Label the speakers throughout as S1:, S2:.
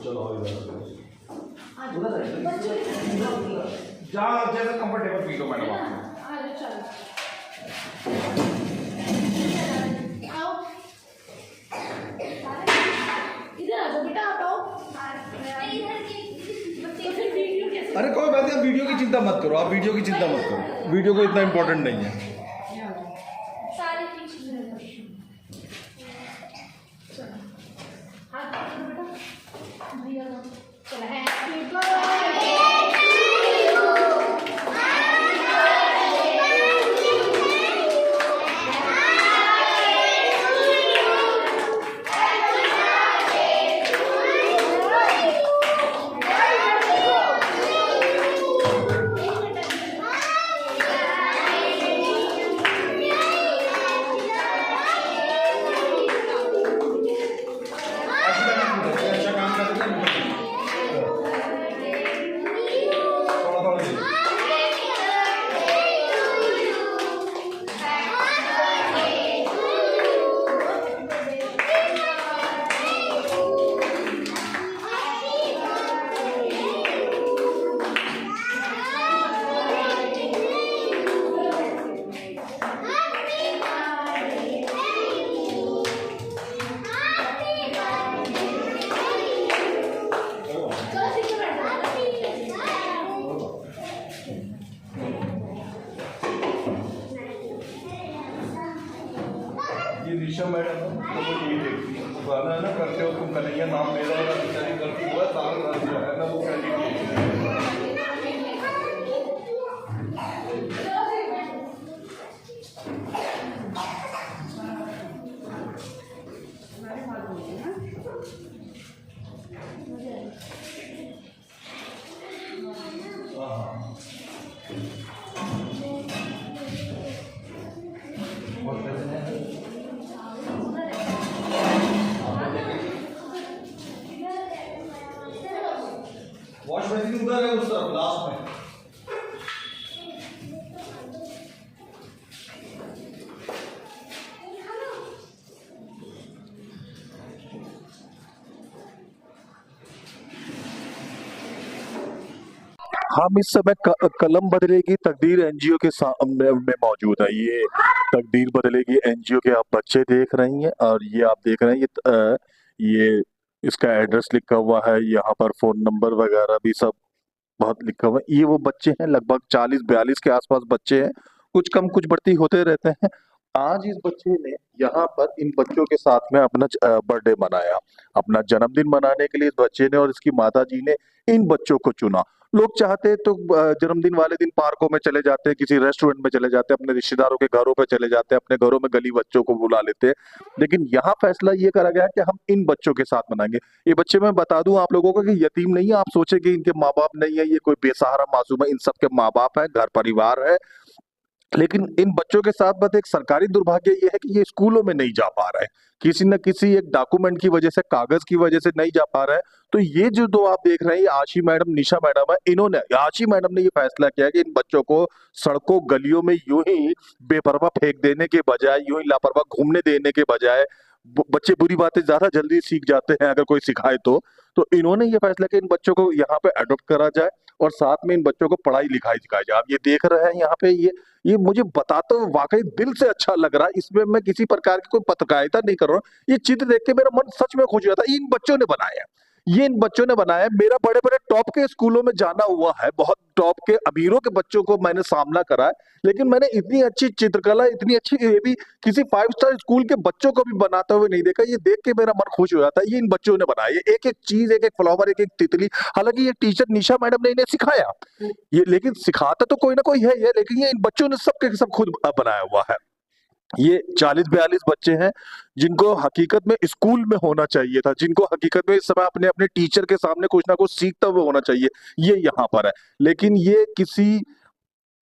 S1: चलो
S2: जहाँ जैसे कंफर्टेबल फील हो मैडम आपको। अरे कोई बात नहीं, आप वीडियो की चिंता मत करो, आप वीडियो की चिंता मत करो, वीडियो को इतना इम्पोर्टेंट नहीं है। ये ऋषभ मैडम तो मुझे यही देखती है, गाना है ना करते हो तुम कन्हैया नाम मेरा और बेचारी गलती हुआ ताल कर दिया है ना, वो वॉश बेसिन उधर है उस तरफ लास्ट में।
S3: हम इस समय कलम बदलेगी तकदीर एनजीओ के सामने में मौजूद है। ये तकदीर बदलेगी एनजीओ के आप बच्चे देख रही हैं, और ये आप देख रहे हैं ये इसका एड्रेस लिखा हुआ है, यहाँ पर फोन नंबर वगैरह भी सब बहुत लिखा हुआ है। ये वो बच्चे हैं, लगभग 40-42 के आसपास बच्चे हैं, कुछ कम कुछ बढ़ती होते रहते हैं। आज इस बच्चे ने यहाँ पर इन बच्चों के साथ में अपना बर्थडे मनाया, अपना जन्मदिन मनाने के लिए इस बच्चे ने और इसकी माता जी ने इन बच्चों को चुना। लोग चाहते तो जन्मदिन वाले दिन पार्कों में चले जाते, किसी रेस्टोरेंट में चले जाते, अपने रिश्तेदारों के घरों पे चले जाते, अपने घरों में गली बच्चों को बुला लेते, लेकिन यहाँ फैसला ये करा गया कि हम इन बच्चों के साथ मनाएंगे। ये बच्चे, मैं बता दूं आप लोगों को कि यतीम नहीं है। आप सोचे कि इनके माँ बाप नहीं है, ये कोई बेसहारा मासूम है, इन सबके माँ बाप है, घर परिवार है। लेकिन इन बच्चों के साथ बस एक सरकारी दुर्भाग्य ये है कि ये स्कूलों में नहीं जा पा रहे हैं, किसी न किसी एक डॉक्यूमेंट की वजह से, कागज की वजह से नहीं जा पा रहे हैं। तो ये जो दो आप देख रहे हैं, आशी मैडम, निशा मैडम है, इन्होंने, आशी मैडम ने ये फैसला किया कि इन बच्चों को सड़कों गलियों में यूं ही बेपरवाह फेंक देने के बजाय, यूं ही लापरवाह घूमने देने के बजाय, बच्चे बुरी बातें ज्यादा जल्दी सीख जाते हैं अगर कोई सिखाए तो इन्होंने ये फैसला किया इन बच्चों को यहाँ पे अडॉप्ट करा जाए और साथ में इन बच्चों को पढ़ाई लिखाई सिखाई जाए। आप ये देख रहे हैं यहाँ पे, ये मुझे बताते हुए वाकई दिल से अच्छा लग रहा है। इसमें मैं किसी प्रकार की कोई पत्रकारिता नहीं कर रहा हूँ। ये चित्र देख के मेरा मन सच में खुश हो जाता है। इन बच्चों ने बनाया, ये इन बच्चों ने बनाया। मेरा बड़े बड़े टॉप के स्कूलों में जाना हुआ है, बहुत टॉप के अमीरों के बच्चों को मैंने सामना करा है, लेकिन मैंने इतनी अच्छी चित्रकला, इतनी अच्छी, ये भी किसी 5 स्टार स्कूल के बच्चों को भी बनाते हुए नहीं देखा। ये देख के मेरा मन खुश हो जाता है। ये इन बच्चों ने बनाया, ये एक एक चीज, एक एक फ्लावर, एक एक तितली। हालांकि ये टीचर निशा मैडम ने इन्हें सिखाया, ये लेकिन सिखाता तो कोई ना कोई है ये, लेकिन ये इन बच्चों ने सब के सब खुद बनाया हुआ है। ये 40-42 बच्चे हैं जिनको हकीकत में स्कूल में होना चाहिए था, जिनको हकीकत में इस समय अपने अपने टीचर के सामने कुछ ना कुछ सीखता हुआ होना चाहिए, ये यहाँ पर है। लेकिन ये किसी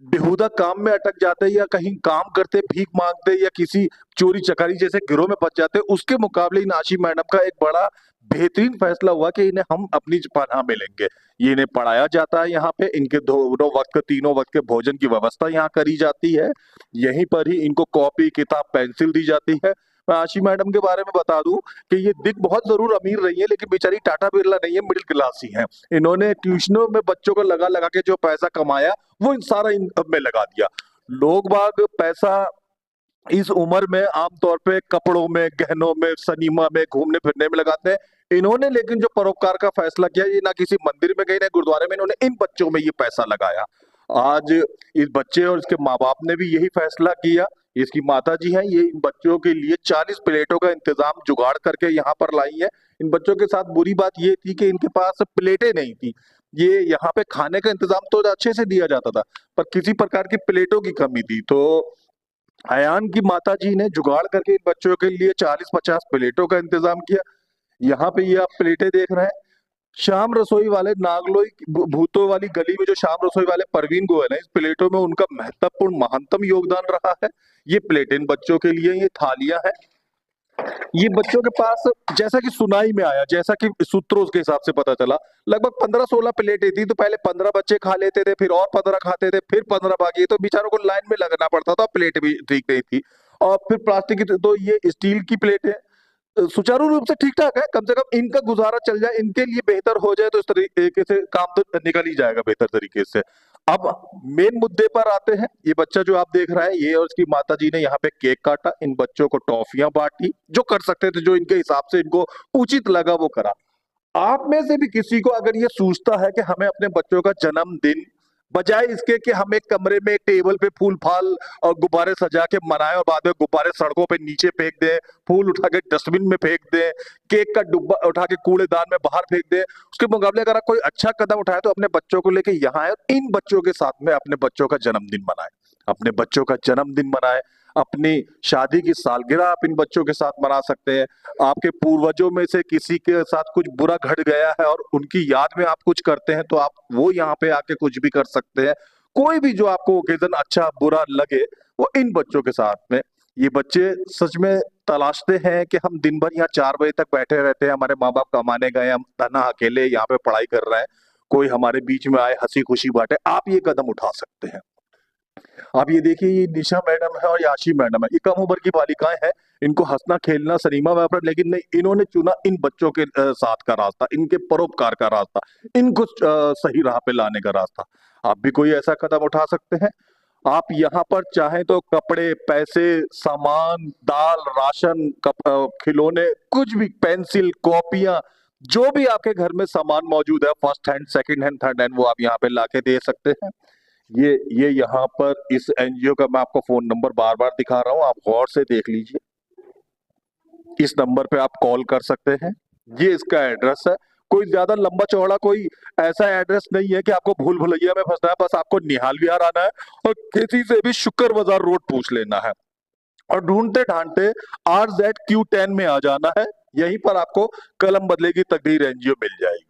S3: बेहुदा काम में अटक जाते या कहीं काम करते भीख मांगते या किसी चोरी चकारी जैसे गिरोह में फंस जाते। उसके मुकाबले इन आशी मैडम का एक बड़ा बेहतरीन फैसला हुआ कि इन्हें हम अपनी पनाह में लेंगे। ये इन्हें पढ़ाया जाता है यहाँ पे, इनके दोनों वक्त के, तीनों वक्त के भोजन की व्यवस्था यहाँ करी जाती है। यहीं पर ही इनको कॉपी, किताब, पेंसिल दी जाती है। मैं आशी मैडम के बारे में बता दूं कि ये दिख बहुत जरूर अमीर रही है, लेकिन बेचारी टाटा बिरला नहीं है, मिडिल क्लास ही है। इन्होंने ट्यूशनों में बच्चों को लगा लगा के जो पैसा कमाया वो सारा इन में लगा दिया। लोग बाग पैसा इस उम्र में आमतौर पे कपड़ों में, गहनों में, सिनेमा में, घूमने फिरने में लगाते हैं। इन्होंने लेकिन जो परोपकार का फैसला किया, ये ना किसी मंदिर में गए ना गुरुद्वारे में, इन्होंने इन बच्चों में ये पैसा लगाया। आज इस बच्चे और इसके माँ बाप ने भी यही फैसला किया। इसकी माता जी हैं, ये इन बच्चों के लिए 40 प्लेटों का इंतजाम जुगाड़ करके यहाँ पर लाई है। इन बच्चों के साथ बुरी बात ये थी कि इनके पास प्लेटें नहीं थी। ये यहाँ पे खाने का इंतजाम तो अच्छे से दिया जाता था, पर किसी प्रकार की प्लेटों की कमी थी। तो अयान की माता जी ने जुगाड़ करके इन बच्चों के लिए 40-50 प्लेटों का इंतजाम किया। यहाँ पे ये आप प्लेटें देख रहे हैं। श्याम रसोई वाले नागलोई भूतों वाली गली में जो श्याम रसोई वाले परवीन गोयल है, इस प्लेटों में उनका महत्वपूर्ण महत्तम योगदान रहा है। ये प्लेटें इन बच्चों के लिए, ये थालियां हैं। ये बच्चों के पास, जैसा कि सुनाई में आया, जैसा कि सूत्रों के हिसाब से पता चला, लगभग 15-16 प्लेटें थी। तो पहले 15 बच्चे खा लेते थे, फिर और 15 खाते थे, फिर 15 बाकी, तो बेचारों को लाइन में लगना पड़ता था। प्लेट भी ठीक नहीं थी। और फिर प्लास्टिक की, तो ये स्टील की प्लेटें सुचारू रूप से ठीक ठाक है। कम से कम इनका गुजारा चल जाए, इनके लिए बेहतर हो जाए, तो इस तरीके से काम तो निकल ही जाएगा बेहतर तरीके से। अब मेन मुद्दे पर आते हैं। ये बच्चा जो आप देख रहे हैं, ये और उसकी माता जी ने यहाँ पे केक काटा, इन बच्चों को टॉफियां बांटी, जो कर सकते थे, जो इनके हिसाब से इनको उचित लगा वो करा। आप में से भी किसी को अगर ये सूझता है कि हमें अपने बच्चों का जन्मदिन, बजाय इसके कि हम एक कमरे में टेबल पे फूल फाल और गुब्बारे सजा के मनाएं और बाद में गुब्बारे सड़कों पे नीचे फेंक दें, फूल उठा के डस्टबिन में फेंक दें, केक का डिब्बा उठा के कूड़ेदान में बाहर फेंक दें, उसके मुकाबले अगर आप कोई अच्छा कदम उठाए तो अपने बच्चों को लेके यहाँ आए और इन बच्चों के साथ में अपने बच्चों का जन्मदिन मनाएं। अपने बच्चों का जन्मदिन मनाएं, अपनी शादी की सालगिरह आप इन बच्चों के साथ मना सकते हैं। आपके पूर्वजों में से किसी के साथ कुछ बुरा घट गया है और उनकी याद में आप कुछ करते हैं, तो आप वो यहाँ पे आके कुछ भी कर सकते हैं। कोई भी जो आपको ओकेजन अच्छा बुरा लगे, वो इन बच्चों के साथ में। ये बच्चे सच में तलाशते हैं कि हम दिन भर यहाँ 4 बजे तक बैठे रहते हैं, हमारे माँ बाप कमाने गए, हम तना अकेले यहाँ पे पढ़ाई कर रहे हैं, कोई हमारे बीच में आए, हंसी खुशी बांटे। आप ये कदम उठा सकते हैं। आप ये देखिए, ये निशा मैडम है और याशी मैडम है, ये कम उम्र की बालिकाएं हैं। इनको हंसना खेलना सिनेमा व्यापार, लेकिन नहीं, इन्होंने चुना इन बच्चों के साथ का रास्ता, इनके परोपकार का रास्ता, इनको सही राह पे लाने का रास्ता। आप भी कोई ऐसा कदम उठा सकते हैं। आप यहाँ पर चाहें तो कपड़े, पैसे, सामान, दाल, राशन, खिलौने, कुछ भी, पेंसिल, कॉपियां, जो भी आपके घर में सामान मौजूद है, first hand, second hand, third hand, वो आप यहाँ पे लाके दे सकते हैं। ये यहाँ पर इस एनजीओ का मैं आपको फोन नंबर बार बार दिखा रहा हूँ, आप गौर से देख लीजिए। इस नंबर पे आप कॉल कर सकते हैं। ये इसका एड्रेस है। कोई ज्यादा लंबा चौड़ा कोई ऐसा एड्रेस नहीं है कि आपको भूल भुलैया में फंसना है। बस आपको निहाल विहार आना है और किसी से भी शुक्र बाजार रोड पूछ लेना है और ढूंढते ढांढते RZQ10 में आ जाना है। यहीं पर आपको कलम बदलेगी तकदीर एनजीओ मिल जाएगी।